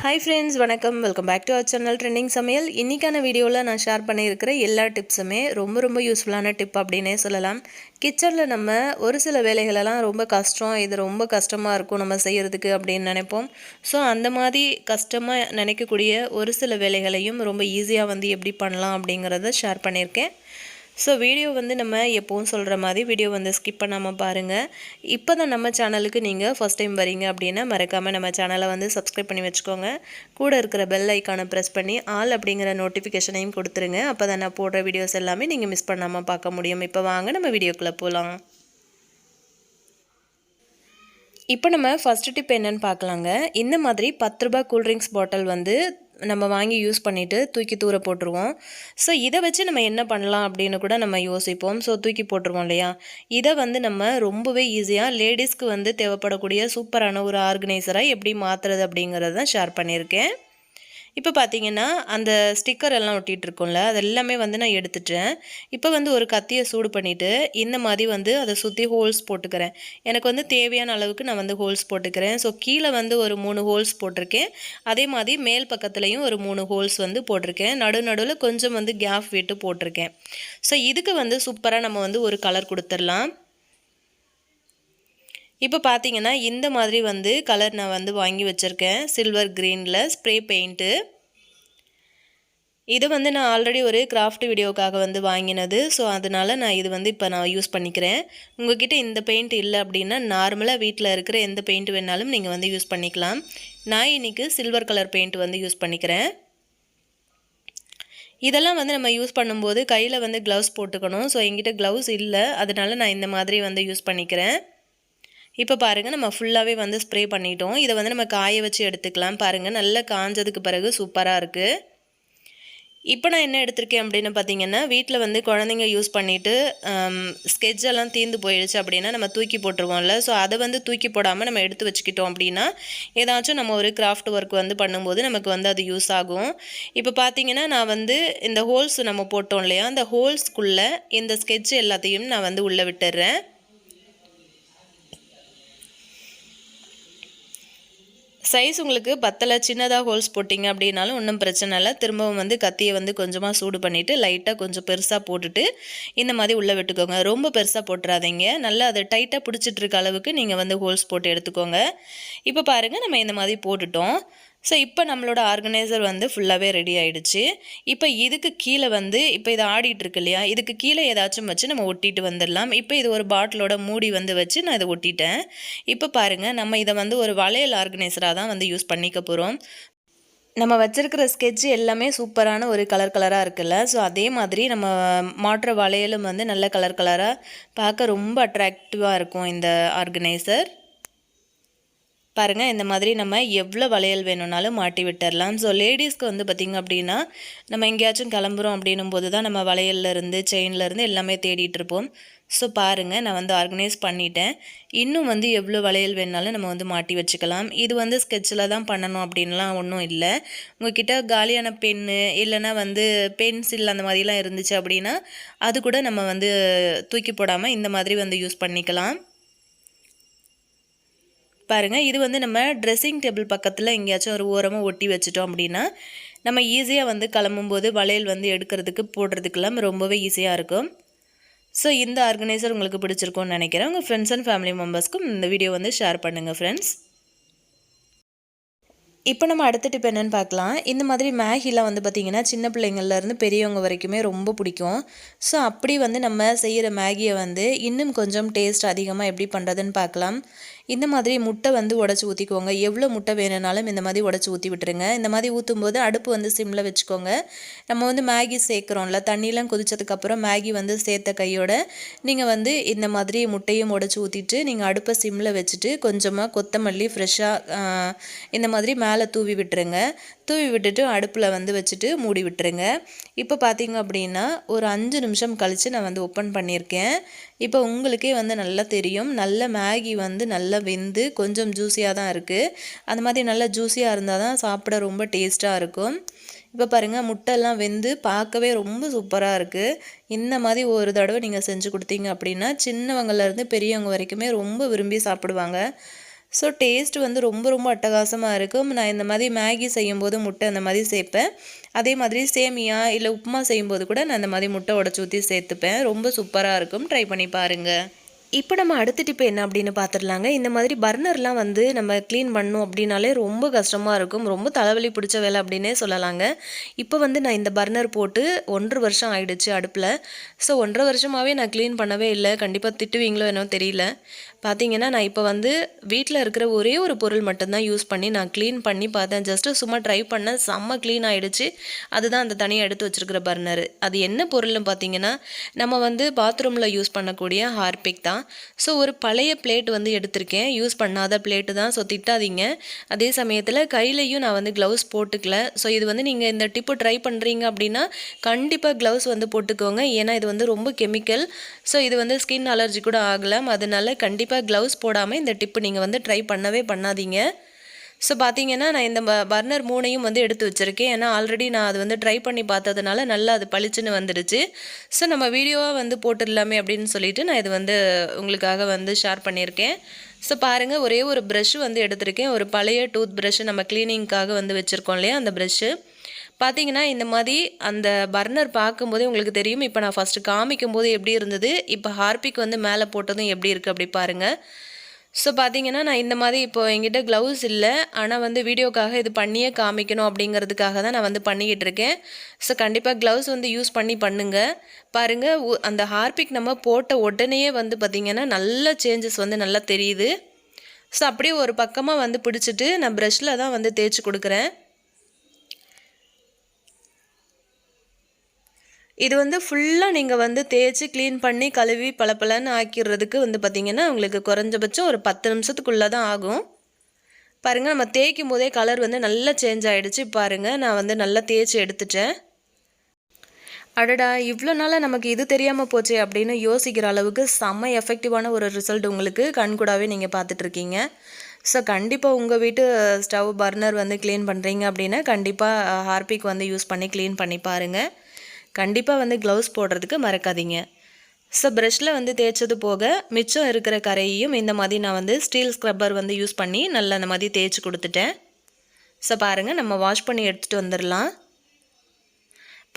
Hi friends, வணக்கம். Welcome back to our channel trending Samayal. இன்றைக்கான வீடியோவில் நான் ஷேர் பண்ணியிருக்கிற எல்லா டிப்ஸுமே ரொம்ப யூஸ்ஃபுல்லான டிப் அப்படின்னே சொல்லலாம். கிச்சனில் நம்ம ஒரு சில வேலைகளெல்லாம் ரொம்ப கஷ்டம், இது ரொம்ப கஷ்டமாக இருக்கும் நம்ம செய்கிறதுக்கு அப்படின்னு நினைப்போம். ஸோ அந்த மாதிரி கஷ்டமாக நினைக்கக்கூடிய ஒரு சில வேலைகளையும் ரொம்ப ஈஸியாக எப்படி பண்ணலாம் அப்படிங்கிறத ஷேர் பண்ணியிருக்கேன். ஸோ வீடியோ நம்ம எப்போவும் சொல்கிற மாதிரி வீடியோ ஸ்கிப் பண்ணாமல் பாருங்கள். இப்போ தான் நம்ம சேனலுக்கு நீங்கள் ஃபஸ்ட் டைம் வரீங்க அப்படின்னா மறக்காமல் நம்ம சேனலை சப்ஸ்கிரைப் பண்ணி வச்சுக்கோங்க. கூட இருக்கிற பெல் ஐக்கானை ப்ரெஸ் பண்ணி ஆல் அப்படிங்கிற நோட்டிஃபிகேஷனையும் கொடுத்துருங்க. அப்போ தான் நான் போடுற வீடியோஸ் எல்லாமே நீங்கள் மிஸ் பண்ணாமல் பார்க்க முடியும். இப்போ வாங்க நம்ம வீடியோக்குள்ளே போகலாம். இப்போ நம்ம ஃபஸ்ட்டு டிப் என்னென்னு பார்க்கலாங்க. இந்த மாதிரி 10 ரூபா கூல்ட்ரிங்க்ஸ் பாட்டில் நம்ம வாங்கி யூஸ் பண்ணிவிட்டு தூக்கி தூர போட்டுருவோம். ஸோ இதை வச்சு நம்ம என்ன பண்ணலாம் அப்படின்னு கூட நம்ம யோசிப்போம். ஸோ தூக்கி போட்டுருவோம் இல்லையா, இதை நம்ம ரொம்பவே ஈஸியாக லேடிஸ்க்கு தேவைப்படக்கூடிய சூப்பரான ஒரு ஆர்கனைசராக எப்படி மாற்றுறது அப்படிங்கிறத ஷேர் பண்ணியிருக்கேன். இப்போ பார்த்தீங்கன்னா அந்த ஸ்டிக்கர் எல்லாம் ஒட்டிகிட்டு இருக்கோம்ல, அது எல்லாமே நான் எடுத்துட்டேன். இப்போ ஒரு கத்தியை சூடு பண்ணிவிட்டு இந்த மாதிரி அதை சுற்றி ஹோல்ஸ் போட்டுக்கிறேன். எனக்கு தேவையான அளவுக்கு நான் ஹோல்ஸ் போட்டுக்கிறேன். ஸோ கீழே ஒரு 3 ஹோல்ஸ் போட்டிருக்கேன். அதே மாதிரி மேல் பக்கத்துலேயும் ஒரு 3 ஹோல்ஸ் போட்டிருக்கேன். நடுவில் கொஞ்சம் கேப் விட்டு போட்டிருக்கேன். ஸோ இதுக்கு சூப்பராக நம்ம ஒரு கலர் கொடுத்துடலாம். இப்போ பார்த்தீங்கன்னா இந்த மாதிரி கலர் நான் வாங்கி வச்சுருக்கேன். சில்வர் க்ரீனில் ஸ்ப்ரே பெயிண்ட்டு. இது நான் ஆல்ரெடி ஒரு கிராஃப்ட் வீடியோக்காக வாங்கினது. ஸோ அதனால் நான் இது இப்போ நான் யூஸ் பண்ணிக்கிறேன். உங்கள்கிட்ட இந்த பெயிண்ட் இல்லை அப்படின்னா நார்மலாக வீட்டில் இருக்கிற எந்த பெயிண்ட் வேணாலும் நீங்கள் யூஸ் பண்ணிக்கலாம். நான் இன்றைக்கி சில்வர் கலர் பெயிண்ட் யூஸ் பண்ணிக்கிறேன். இதெல்லாம் நம்ம யூஸ் பண்ணும்போது கையில் க்ளவுஸ் போட்டுக்கணும். ஸோ என்கிட்ட க்ளவுஸ் இல்லை, அதனால் நான் இந்த மாதிரி யூஸ் பண்ணிக்கிறேன். இப்போ பாருங்கள், நம்ம ஃபுல்லாகவே ஸ்ப்ரே பண்ணிட்டோம். இதை நம்ம காய வச்சு எடுத்துக்கலாம். பாருங்கள், நல்லா காஞ்சதுக்கு பிறகு சூப்பராக இருக்குது. இப்போ நான் என்ன எடுத்திருக்கேன் அப்படின்னு பார்த்தீங்கன்னா, வீட்டில் குழந்தைங்க யூஸ் பண்ணிவிட்டு ஸ்கெட்செல்லாம் தீர்ந்து போயிடுச்சு அப்படின்னா நம்ம தூக்கி போட்டுருவோம்ல. ஸோ அதை தூக்கி போடாமல் நம்ம எடுத்து வச்சுக்கிட்டோம் அப்படின்னா ஏதாச்சும் நம்ம ஒரு கிராஃப்ட் ஒர்க் பண்ணும்போது நமக்கு அது யூஸ் ஆகும். இப்போ பார்த்தீங்கன்னா நான் இந்த ஹோல்ஸ் நம்ம போட்டோம் இல்லையா, அந்த ஹோல்ஸ்க்குள்ளே இந்த ஸ்கெட்ச் எல்லாத்தையும் நான் உள்ளே விட்டுடுறேன். சைஸ் உங்களுக்கு பத்தலை, சின்னதாக ஹோல்ஸ் போட்டிங்க அப்படின்னாலும் ஒன்றும் பிரச்சனை இல்லை. திரும்பவும் கத்தியை கொஞ்சமாக சூடு பண்ணிவிட்டு லைட்டாக கொஞ்சம் பெருசாக போட்டுட்டு இந்த மாதிரி உள்ளே விட்டுக்கோங்க. ரொம்ப பெருசாக போட்டுறாதீங்க. நல்லா அதை டைட்டாக பிடிச்சிட்டு இருக்க அளவுக்கு நீங்கள் ஹோல்ஸ் போட்டு எடுத்துக்கோங்க. இப்போ பாருங்கள், நம்ம இந்த மாதிரி போட்டுட்டோம். ஸோ இப்போ நம்மளோட ஆர்கனைசர் ஃபுல்லாகவே ரெடி ஆகிடுச்சு. இப்போ இதுக்கு கீழே இப்போ இதை ஆடிட்டுருக்கு இல்லையா, இதுக்கு கீழே ஏதாச்சும் வச்சு நம்ம ஒட்டிட்டு வந்துடலாம். இப்போ இது ஒரு பாட்டிலோட மூடி வச்சு நான் இதை ஒட்டிட்டேன். இப்போ பாருங்கள், நம்ம இதை ஒரு வளையல் ஆர்கனைசராக தான் யூஸ் பண்ணிக்க போகிறோம். நம்ம வச்சுருக்கிற ஸ்கெட்ச் எல்லாமே சூப்பரான ஒரு கலராக இருக்குல்ல. ஸோ அதே மாதிரி நம்ம மாட்டுற வளையலும் நல்ல கலராக பார்க்க ரொம்ப அட்ராக்டிவாக இருக்கும் இந்த ஆர்கனைசர். பாருங்கள், இந்த மாதிரி நம்ம எவ்வளோ வளையல் வேணும்னாலும் மாட்டி விட்டுடலாம். ஸோ லேடிஸ்க்கு பார்த்திங்க அப்படின்னா நம்ம எங்கேயாச்சும் கிளம்புறோம் அப்படின்னும் போது தான் நம்ம வளையல்லேருந்து செயின்லேருந்து எல்லாமே தேடிட்டு இருப்போம். ஸோ பாருங்கள், நான் ஆர்கனைஸ் பண்ணிட்டேன். இன்னும் எவ்வளோ வளையல் வேணுனாலும் நம்ம மாட்டி வச்சுக்கலாம். இது ஸ்கெட்சில் தான் பண்ணணும் அப்படின்லாம் ஒன்றும் இல்லை. உங்கள்கிட்ட காலியான பென்னு இல்லைன்னா பென்சில் அந்த மாதிரிலாம் இருந்துச்சு அப்படின்னா அது கூட நம்ம தூக்கி போடாமல் இந்த மாதிரி யூஸ் பண்ணிக்கலாம். பாருங்கள், இது நம்ம ட்ரெஸ்ஸிங் டேபிள் பக்கத்தில் எங்கேயாச்சும் ஒரு ஓரமாக ஒட்டி வச்சிட்டோம் அப்படின்னா நம்ம ஈஸியாக கிளம்பும்போது வளையல் எடுக்கிறதுக்கு போடுறதுக்கெல்லாம் ரொம்பவே ஈஸியாக இருக்கும். ஸோ இந்த ஆர்கனைசர் உங்களுக்கு பிடிச்சிருக்கும்னு நினைக்கிறேன். உங்கள் ஃப்ரெண்ட்ஸ் அண்ட் ஃபேமிலி மெம்பர்ஸ்க்கும் இந்த வீடியோ ஷேர் பண்ணுங்கள் ஃப்ரெண்ட்ஸ். இப்போ நம்ம அடுத்த டிப் என்னென்னு பார்க்கலாம். இந்த மாதிரி மேகிலாம் பார்த்திங்கன்னா சின்ன பிள்ளைங்கள்லேருந்து பெரியவங்க வரைக்குமே ரொம்ப பிடிக்கும். ஸோ அப்படி நம்ம செய்கிற மேகியை இன்னும் கொஞ்சம் டேஸ்ட் அதிகமாக எப்படி பண்ணுறதுன்னு பார்க்கலாம். இந்த மாதிரி முட்டை உடச்சி ஊற்றிக்கோங்க. எவ்வளோ முட்டை வேணுனாலும் இந்த மாதிரி உடச்சி ஊற்றி விட்டுருங்க. இந்த மாதிரி ஊற்றும்போது அடுப்பு சிம்மில் வச்சுக்கோங்க. நம்ம மேகி சேர்க்குறோம்ல, தண்ணியெலாம் கொதிச்சதுக்கப்புறம் மேகி சேர்த்த கையோட நீங்கள் இந்த மாதிரி முட்டையும் உடச்சி ஊற்றிட்டு நீங்கள் அடுப்பை சிம்மில் வச்சுட்டு கொஞ்சமாக கொத்தமல்லி ஃப்ரெஷ்ஷாக இந்த மாதிரி மேலே தூவி விட்டுருங்க. தூவி விட்டுட்டு அடுப்பில் வச்சுட்டு மூடி விட்டுருங்க. இப்போ பார்த்தீங்க அப்படின்னா ஒரு 5 நிமிஷம் கழித்து நான் ஓப்பன் பண்ணியிருக்கேன். இப்போ உங்களுக்கே நல்லா தெரியும், நல்ல மேகி நல்லா வெந்து கொஞ்சம் ஜூஸியாக தான் இருக்குது. அந்த மாதிரி நல்லா ஜூஸியாக இருந்தால் தான் சாப்பிட ரொம்ப டேஸ்ட்டாக இருக்கும். இப்போ பாருங்கள், முட்டைலாம் வெந்து பார்க்கவே ரொம்ப சூப்பராக இருக்குது. இந்த மாதிரி ஒரு தடவை நீங்கள் செஞ்சு கொடுத்தீங்க அப்படின்னா சின்னவங்கலேருந்து பெரியவங்க வரைக்குமே ரொம்ப விரும்பி சாப்பிடுவாங்க. ஸோ டேஸ்ட் வந்து ரொம்ப ரொம்ப அட்டகாசமாக இருக்கும். நான் இந்த மாதிரி மேகி செய்யும்போது முட்டை அந்த மாதிரி சேர்ப்பேன். அதே மாதிரி சேமியா இல்லை உப்புமா செய்யும்போது கூட நான் இந்த மாதிரி முட்டை உடச்சி ஊற்றி சேர்த்துப்பேன். ரொம்ப சூப்பராக இருக்கும். ட்ரை பண்ணி பாருங்கள். இப்போ நம்ம அடுத்த டிப்பு என்ன அப்படின்னு பார்த்துடலாங்க. இந்த மாதிரி பர்னர்லாம் வந்து நம்ம க்ளீன் பண்ணணும் அப்படின்னாலே ரொம்ப கஷ்டமாக இருக்கும். ரொம்ப தலைவலி பிடிச்ச வேலை அப்படின்னே சொல்லலாங்க. இப்போ வந்து நான் இந்த பர்னர் போட்டு 1.5 வருஷம் ஆயிடுச்சு அடுப்பில். ஸோ 1.5 வருஷமாகவே நான் க்ளீன் பண்ணவே இல்லை. கண்டிப்பாக திட்டுவீங்களோ என்னவோ தெரியல. பார்த்தீங்கன்னா நான் இப்போ வந்து வீட்டில் இருக்கிற ஒரே ஒரு பொருள் மட்டும்தான் யூஸ் பண்ணி நான் க்ளீன் பண்ணி பார்த்தேன். ஜஸ்ட்டு சும்மா ட்ரை பண்ணேன். செம்ம க்ளீன் ஆகிடுச்சு. அதுதான் அந்த தனியாக எடுத்து வச்சுருக்கிற பர்னர். அது என்ன பொருள்னு பார்த்தீங்கன்னா நம்ம வந்து பாத்ரூமில் யூஸ் பண்ணக்கூடிய ஹார்பிக் தான். ஸோ ஒரு பழைய பிளேட் வந்து எடுத்திருக்கேன். யூஸ் பண்ணாத பிளேட்டு தான். ஸோ திட்டாதீங்க. அதே சமயத்தில் கையிலையும் நான் வந்து க்ளவுஸ் போட்டுக்கல. ஸோ இது வந்து நீங்கள் இந்த டிப்பு ட்ரை பண்ணுறீங்க அப்படின்னா கண்டிப்பாக க்ளவுஸ் வந்து போட்டுக்கோங்க. ஏன்னா இது வந்து ரொம்ப கெமிக்கல். ஸோ இது வந்து ஸ்கின் அலர்ஜி கூட ஆகலாம். அதனால கண்டிப்பாக க்ளவுஸ் போடாமல் இந்த டிப்பு நீங்கள் வந்து ட்ரை பண்ணவே பண்ணாதீங்க. ஸோ பார்த்தீங்கன்னா நான் இந்த பர்னர் 3ஐயும் வந்து எடுத்து வச்சுருக்கேன். ஏன்னா ஆல்ரெடி நான் அது வந்து ட்ரை பண்ணி பார்த்ததுனால நல்லா அது பளிச்சுன்னு வந்துடுச்சு. ஸோ நம்ம வீடியோவாக வந்து போட்டுடலாமே அப்படின்னு சொல்லிட்டு நான் இது வந்து உங்களுக்காக வந்து ஷேர் பண்ணியிருக்கேன். ஸோ பாருங்கள், ஒரே ஒரு ப்ரஷ்ஷு வந்து எடுத்திருக்கேன். ஒரு பழைய டூத் ப்ரஷ்ஷு நம்ம க்ளீனிங்க்காக வந்து வச்சுருக்கோம் இல்லையா, அந்த ப்ரஷ்ஷு. பார்த்தீங்கன்னா இந்த மாதிரி அந்த பர்னர் பார்க்கும்போதே உங்களுக்கு தெரியும். இப்போ நான் ஃபஸ்ட்டு காமிக்கும்போது எப்படி இருந்தது, இப்போ ஹார்பிக் வந்து மேலே போட்டதும் எப்படி இருக்குது அப்படி பாருங்கள். ஸோ பார்த்தீங்கன்னா நான் இந்த மாதிரி இப்போ என்கிட்ட க்ளவுஸ் இல்லை. ஆனால் வந்து வீடியோக்காக இது பண்ணியே காமிக்கணும் அப்படிங்கிறதுக்காக தான் நான் வந்து பண்ணிக்கிட்டு இருக்கேன். ஸோ கண்டிப்பாக க்ளவுஸ் வந்து யூஸ் பண்ணி பண்ணுங்கள். பாருங்கள், அந்த ஹார்பிக் நம்ம போட்ட உடனேயே வந்து பார்த்திங்கன்னா நல்ல சேஞ்சஸ் வந்து நல்லா தெரியுது. ஸோ அப்படியே ஒரு பக்கமாக வந்து பிடிச்சிட்டு நான் ப்ரஷ்ஷில் தான் வந்து தேய்ச்சி கொடுக்குறேன். இது வந்து ஃபுல்லாக நீங்கள் வந்து தேய்ச்சி க்ளீன் பண்ணி கழுவி பளபளன்னு ஆக்கிடுறதுக்கு வந்து பார்த்திங்கன்னா உங்களுக்கு குறைஞ்சபட்சம் ஒரு 10 நிமிஷத்துக்குள்ளே தான் ஆகும். பாருங்கள், நம்ம தேய்க்கும் போதே கலர் வந்து நல்லா சேஞ்ச் ஆகிடுச்சு. பாருங்கள், நான் வந்து நல்லா தேய்ச்சி எடுத்துட்டேன். அடடா, இவ்வளோ நாளாக நமக்கு இது தெரியாமல் போச்சே அப்படின்னு யோசிக்கிற அளவுக்கு செம்ம எஃபெக்டிவான ஒரு ரிசல்ட் உங்களுக்கு கண்கூடாவே நீங்கள் பார்த்துட்ருக்கீங்க. ஸோ கண்டிப்பாக உங்கள் வீட்டு ஸ்டவ் பர்னர் வந்து க்ளீன் பண்ணுறீங்க அப்படின்னா கண்டிப்பாக ஹார்பிக் வந்து யூஸ் பண்ணி க்ளீன் பண்ணி பாருங்கள். கண்டிப்பாக வந்து க்ளவுஸ் போடுறதுக்கு மறக்காதீங்க. ஸோ ப்ரஷ்ஷில் வந்து தேய்ச்சது போக மிச்சம் இருக்கிற கரையையும் இந்த மாதிரி நான் வந்து ஸ்டீல் ஸ்க்ரப்பர் வந்து யூஸ் பண்ணி நல்லா அந்த மாதிரி தேய்ச்சி கொடுத்துட்டேன். ஸோ பாருங்கள், நம்ம வாஷ் பண்ணி எடுத்துகிட்டு வந்துடலாம்.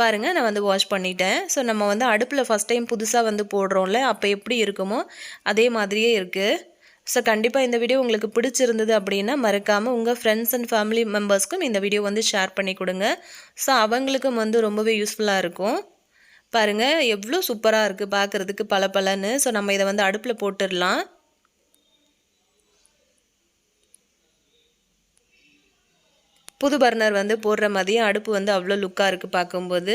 பாருங்கள், நான் வந்து வாஷ் பண்ணிட்டேன். ஸோ நம்ம வந்து அடுப்பில் ஃபஸ்ட் டைம் புதுசாக வந்து போடுறோம்ல, அப்போ எப்படி இருக்குமோ அதே மாதிரியே இருக்குது. ஸோ கண்டிப்பாக இந்த வீடியோ உங்களுக்கு பிடிச்சிருந்தது அப்படின்னா மறக்காமல் உங்கள் ஃப்ரெண்ட்ஸ் அண்ட் ஃபேமிலி மெம்பர்ஸ்க்கும் இந்த வீடியோ வந்து ஷேர் பண்ணி கொடுங்க. ஸோ அவங்களுக்கும் வந்து ரொம்பவே யூஸ்ஃபுல்லாக இருக்கும். பாருங்கள், எவ்வளோ சூப்பராக இருக்குது பார்க்குறதுக்கு பளபளன்னு. ஸோ நம்ம இதை வந்து அடுப்பில் போட்டுடலாம். புது பர்னர் வந்து போடுற மாதிரியே அடுப்பு வந்து அவ்வளோ லுக்காக இருக்குது பார்க்கும்போது.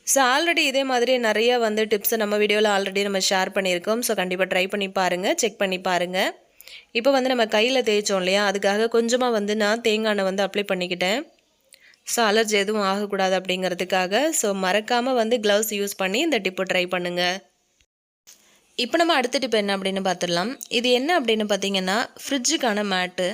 ஸோ ஆல்ரெடி இதே மாதிரி நிறைய வந்து டிப்ஸை நம்ம வீடியோவில் ஆல்ரெடி நம்ம ஷேர் பண்ணியிருக்கோம். ஸோ கண்டிப்பாக ட்ரை பண்ணி பாருங்கள், செக் பண்ணி பாருங்கள். இப்போ வந்து நம்ம கையில் தேய்ச்சோம் இல்லையா, அதுக்காக கொஞ்சமாக வந்து நான் தேங்காய் எண்ணெய் வந்து அப்ளை பண்ணிக்கிட்டேன். ஸோ அலர்ஜி எதுவும் ஆகக்கூடாது அப்படிங்கிறதுக்காக. ஸோ மறக்காமல் வந்து க்ளவுஸ் யூஸ் பண்ணி இந்த டிப்பை ட்ரை பண்ணுங்கள். இப்போ நம்ம அடுத்த டிப் என்ன அப்படின்னு பார்த்துடலாம். இது என்ன அப்படின்னு பார்த்தீங்கன்னா ஃப்ரிட்ஜுக்கான மேட்டு.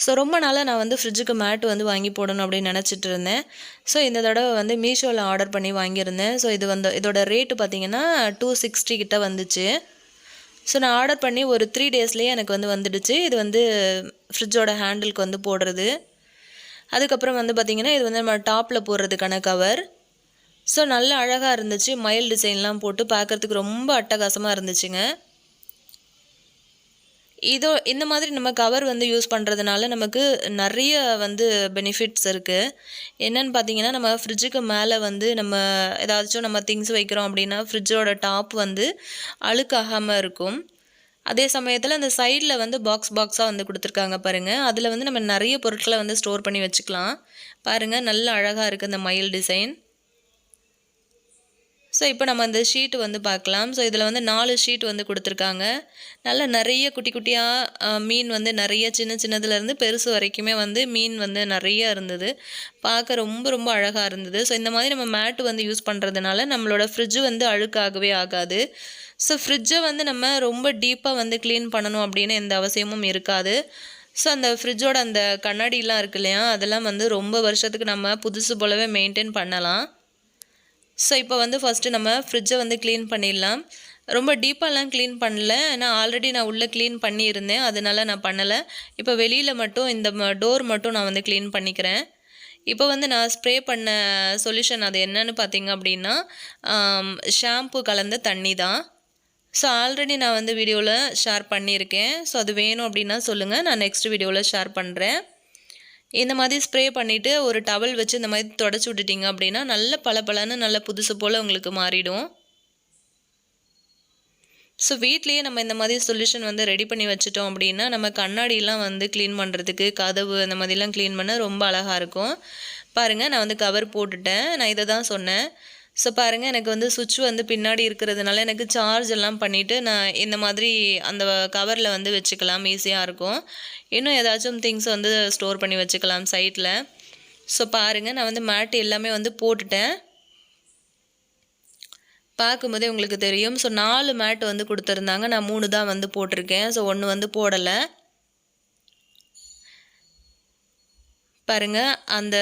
ஸோ ரொம்ப நாளாக நான் வந்து ஃப்ரிட்ஜுக்கு மேட்டு வந்து வாங்கி போடணும் அப்படின்னு நினச்சிட்டு இருந்தேன். ஸோ இந்த தடவை வந்து மீஷோவில் ஆர்டர் பண்ணி வாங்கியிருந்தேன். ஸோ இது வந்து இதோட ரேட்டு பார்த்தீங்கன்னா 260 கிட்ட வந்துச்சு. ஸோ நான் ஆர்டர் பண்ணி ஒரு 3 டேஸ்லேயே எனக்கு வந்து வந்துடுச்சு. இது வந்து ஃப்ரிட்ஜோட ஹேண்டிலுக்கு வந்து போடுறது. அதுக்கப்புறம் வந்து பார்த்திங்கன்னா இது வந்து நம்ம டாப்பில் போடுறதுக்கான கவர். ஸோ நல்ல அழகாக இருந்துச்சு. மயில் டிசைன்லாம் போட்டு பார்க்குறதுக்கு ரொம்ப அட்டகாசமாக இருந்துச்சுங்க. இந்த மாதிரி நம்ம கவர் வந்து யூஸ் பண்ணுறதுனால நமக்கு நிறைய வந்து பெனிஃபிட்ஸ் இருக்குது. என்னென்னு பார்த்தீங்கன்னா நம்ம ஃப்ரிட்ஜுக்கு மேலே வந்து நம்ம ஏதாச்சும் நம்ம திங்ஸ் வைக்கிறோம் அப்படின்னா ஃப்ரிட்ஜோட டாப் வந்து அழுக்காகாமல் இருக்கும். அதே சமயத்தில் அந்த சைடில் வந்து பாக்ஸாக வந்து கொடுத்துருக்காங்க பாருங்கள். அதில் வந்து நம்ம நிறைய பொருட்களை வந்து ஸ்டோர் பண்ணி வச்சுக்கலாம். பாருங்கள், நல்ல அழகாக இருக்குது அந்த மயில் டிசைன். ஸோ இப்போ நம்ம அந்த ஷீட்டு வந்து பார்க்கலாம். ஸோ இதில் வந்து 4 ஷீட் வந்து கொடுத்துருக்காங்க. நல்லா நிறைய குட்டி குட்டியாக மீன் வந்து நிறைய சின்னதுலேருந்து பெருசு வரைக்குமே வந்து மீன் வந்து நிறைய இருந்தது. பார்க்க ரொம்ப ரொம்ப அழகாக இருந்தது. ஸோ இந்த மாதிரி நம்ம மேட்டு வந்து யூஸ் பண்ணுறதுனால நம்மளோட ஃப்ரிட்ஜு வந்து அழுக்காகவே ஆகாது. ஸோ ஃப்ரிட்ஜை வந்து நம்ம ரொம்ப டீப்பாக வந்து க்ளீன் பண்ணணும் அப்படின்னு எந்த அவசியமும் இருக்காது. ஸோ அந்த ஃப்ரிட்ஜோட அந்த கண்ணாடிலாம் இருக்கு இல்லையா, அதெல்லாம் வந்து ரொம்ப வருஷத்துக்கு நம்ம புதுசு போலவே மெயின்டைன் பண்ணலாம். ஸோ இப்போ வந்து ஃபஸ்ட்டு நம்ம ஃப்ரிட்ஜை வந்து க்ளீன் பண்ணிடலாம். ரொம்ப டீப்பாலாம் க்ளீன் பண்ணல. ஏன்னா ஆல்ரெடி நான் உள்ளே க்ளீன் பண்ணியிருந்தேன். அதனால நான் பண்ணலை. இப்போ வெளியில் மட்டும் இந்த டோர் மட்டும் நான் வந்து க்ளீன் பண்ணிக்கிறேன். இப்போ வந்து நான் ஸ்ப்ரே பண்ண சொல்யூஷன் அது என்னன்னு பார்த்தீங்க அப்படின்னா, ஷாம்பு கலந்த தண்ணி தான். ஸோ ஆல்ரெடி நான் வந்து வீடியோவில் ஷேர் பண்ணியிருக்கேன். ஸோ அது வேணும் அப்படின்னா சொல்லுங்கள், நான் நெக்ஸ்ட் வீடியோவில் ஷேர் பண்ணுறேன். இந்த மாதிரி ஸ்ப்ரே பண்ணிவிட்டு ஒரு டவல் வச்சு இந்த மாதிரி தொடச்சி விட்டுட்டிங்க அப்படின்னா நல்ல பளபளன்னு நல்ல புதுசு போல் உங்களுக்கு மாறிடும். ஸோ வீட்லேயே நம்ம இந்த மாதிரி சொல்யூஷன் வந்து ரெடி பண்ணி வச்சுட்டோம் அப்படின்னா நம்ம கண்ணாடிலாம் வந்து க்ளீன் பண்ணுறதுக்கு, கதவு அந்த மாதிரிலாம் க்ளீன் பண்ண ரொம்ப அழகாக இருக்கும். பாருங்கள், நான் வந்து கவர் போட்டுட்டேன். நான் இதை தான் சொன்னேன். ஸோ பாருங்கள், எனக்கு வந்து சுவிட்ச் வந்து பின்னாடி இருக்கிறதுனால எனக்கு சார்ஜ் எல்லாம் பண்ணிவிட்டு நான் இந்த மாதிரி அந்த கவரில் வந்து வச்சுக்கலாம், ஈஸியாக இருக்கும். இன்னும் ஏதாச்சும் திங்ஸ் வந்து ஸ்டோர் பண்ணி வச்சுக்கலாம் சைட்டில். ஸோ பாருங்கள், நான் வந்து மேட் எல்லாமே வந்து போட்டுட்டேன். பார்க்கும்போதே உங்களுக்கு தெரியும். ஸோ 4 மேட் வந்து கொடுத்துருந்தாங்க. நான் 3 தான் வந்து போட்டிருக்கேன். ஸோ 1 வந்து போடலை. பாருங்கள், அந்த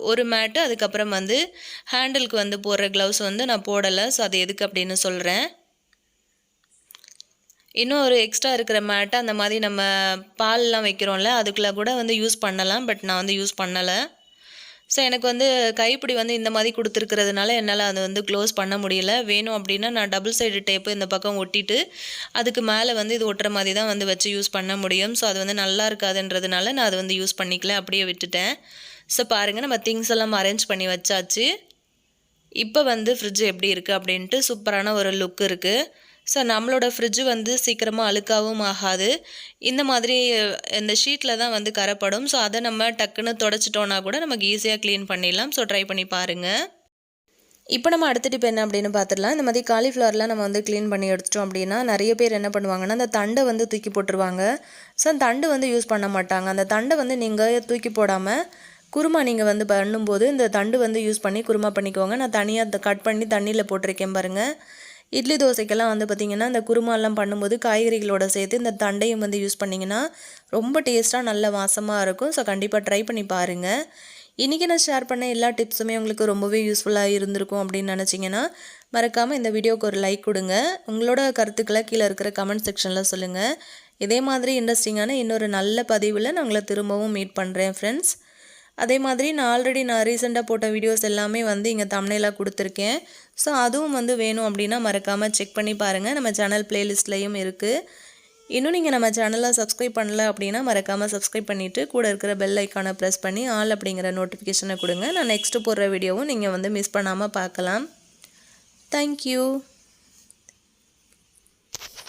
ஒரு மேட்டு அதுக்கப்புறம் வந்து ஹேண்டிலுக்கு வந்து போடுற க்ளவுஸ் வந்து நான் போடலை. ஸோ அது எதுக்கு அப்படின்னு சொல்கிறேன். இன்னும் ஒரு எக்ஸ்ட்ரா இருக்கிற மேட்டை அந்த மாதிரி நம்ம பால்லாம் வைக்கிறோம்ல, அதுக்குள்ளே கூட வந்து யூஸ் பண்ணலாம். பட் நான் வந்து யூஸ் பண்ணலை. ஸோ எனக்கு வந்து கைப்பிடி வந்து இந்த மாதிரி கொடுத்துருக்கிறதுனால என்னால் அதை வந்து க்ளோஸ் பண்ண முடியல. வேணும் அப்படின்னா நான் டபுள் சைடு டேப்பு இந்த பக்கம் ஒட்டிட்டு அதுக்கு மேலே வந்து இது ஒட்டுற மாதிரி தான் வந்து வச்சு யூஸ் பண்ண முடியும். ஸோ அது வந்து நல்லா இருக்காதுன்றதுனால நான் அதை வந்து யூஸ் பண்ணிக்கல, அப்படியே விட்டுட்டேன். ஸோ பாருங்கள், நம்ம திங்ஸ் எல்லாம் அரேஞ்ச் பண்ணி வச்சாச்சு. இப்போ வந்து ஃப்ரிட்ஜ் எப்படி இருக்குது அப்படின்ட்டு சூப்பரான ஒரு லுக் இருக்குது. ஸோ நம்மளோட ஃப்ரிட்ஜு வந்து சீக்கிரமாக அழுக்காகவும் ஆகாது. இந்த மாதிரி இந்த ஷீட்டில் தான் வந்து கரைப்படும். ஸோ அதை நம்ம டக்குன்னு தொடச்சிட்டோன்னா கூட நமக்கு ஈஸியாக க்ளீன் பண்ணிடலாம். ஸோ ட்ரை பண்ணி பாருங்கள். இப்போ நம்ம அடுத்த டிப் என்ன அப்படின்னு பார்த்துடலாம். இந்த மாதிரி காலிஃப்ளவர்லாம் நம்ம வந்து க்ளீன் பண்ணி எடுத்துட்டோம் அப்படின்னா நிறைய பேர் என்ன பண்ணுவாங்கன்னா அந்த தண்டை வந்து தூக்கி போட்டுருவாங்க. ஸோ அந்த தண்டு வந்து யூஸ் பண்ண மாட்டாங்க. அந்த தண்டை வந்து நீங்கள் தூக்கி போடாமல் குருமா நீங்கள் வந்து பண்ணும்போது இந்த தண்டு வந்து யூஸ் பண்ணி குருமா பண்ணிக்கோங்க. நான் தனியாக கட் பண்ணி தண்ணியில் போட்டிருக்கேன் பாருங்கள். இட்லி தோசைக்கெல்லாம் வந்து பார்த்திங்கன்னா இந்த குருமாலாம் பண்ணும்போது காய்கறிகளோட சேர்த்து இந்த தண்டையும் வந்து யூஸ் பண்ணிங்கன்னா ரொம்ப டேஸ்ட்டாக நல்ல வாசமாக இருக்கும். ஸோ கண்டிப்பாக ட்ரை பண்ணி பாருங்கள். இன்றைக்கி நான் ஷேர் பண்ண எல்லா டிப்ஸுமே உங்களுக்கு ரொம்பவே யூஸ்ஃபுல்லாக இருந்திருக்கும் அப்படின்னு நினச்சிங்கன்னா மறக்காமல் இந்த வீடியோவுக்கு ஒரு லைக் கொடுங்க. உங்களோட கருத்துக்களை கீழே இருக்கிற கமெண்ட் செக்ஷனில் சொல்லுங்கள். இதே மாதிரி இன்ட்ரெஸ்டிங்கான இன்னொரு நல்ல பதிவில் நான் உங்களை திரும்பவும் மீட் பண்ணுறேன் ஃப்ரெண்ட்ஸ். அதே மாதிரி நான் ரீசெண்டாக போட்ட வீடியோஸ் எல்லாமே வந்து இங்கே தம்ப்நெயிலாக கொடுத்துருக்கேன். ஸோ அதுவும் வந்து வேணும் அப்படின்னா மறக்காமல் செக் பண்ணி பாருங்கள். நம்ம சேனல் ப்ளேலிஸ்ட்லேயும் இருக்குது. இன்னும் நீங்கள் நம்ம சேனலை சப்ஸ்கிரைப் பண்ணல அப்படின்னா மறக்காமல் சப்ஸ்கிரைப் பண்ணிவிட்டு கூட இருக்கிற பெல் ஐக்கானை ப்ரெஸ் பண்ணி ஆல் அப்படிங்கிற நோட்டிஃபிகேஷனை கொடுங்க. நான் நெக்ஸ்ட்டு போடுற வீடியோவும் நீங்கள் வந்து மிஸ் பண்ணாமல் பார்க்கலாம். தேங்க்யூ.